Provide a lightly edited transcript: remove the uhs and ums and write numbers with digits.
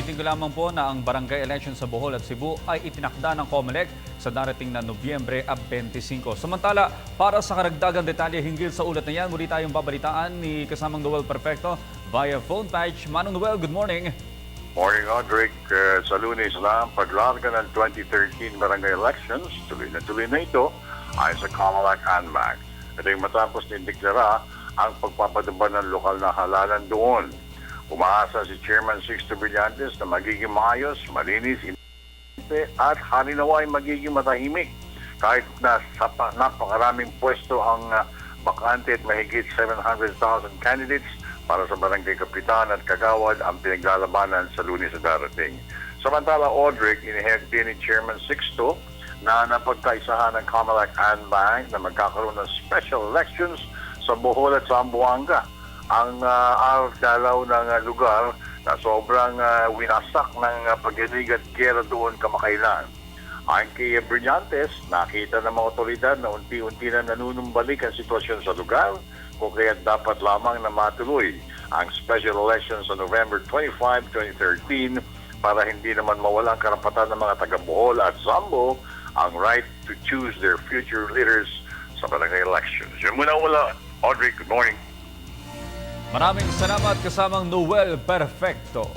Balitin ko lamang po na ang barangay election sa Bohol at Cebu ay itinakda ng COMELEC sa darating na Nobyembre 25. Samantala, para sa karagdagang detalye hinggil sa ulat na yan, muli tayong babalitaan ni kasamang Noel Perfecto via phone patch. Manong Noel, good morning. Morning, Audric. Sa Lunes na paglarga ng 2013 barangay elections, tuloy na ito ay sa COMELEC ANBAC. Ito yung matapos nindeklara ang pagpapadaba ng lokal na halalan doon. Umaasa si Chairman Sixto Brillantes na magiging maayos, malinis, at halinawa ay magiging matahimik. Kahit na napakaraming pwesto ang bakante at mahigit 700,000 candidates para sa barangay kapitan at kagawad ang pinaglalabanan sa Lunes na darating. Samantala, Audric, inihayag din ni Chairman Sixto na napagkaisahan ng COMELEC ANBAC na magkakaroon ng special elections sa Bohol at Zamboanga. Ang dalaw ng lugar na sobrang winasak ng pag-inig at gera doon kamakailan. Ayon kay Brillantes, nakita ng mga otoridad na unti-unti na nanunumbalik ang sitwasyon sa lugar, kung kaya dapat lamang na matuloy ang special election sa November 25, 2013 para hindi naman mawala ang karapatan ng mga taga-Bohol at Zambo ang right to choose their future leaders sa barangay elections. Yun muna wala. Audrey, good morning. Maraming salamat kasamang Noel Perfecto.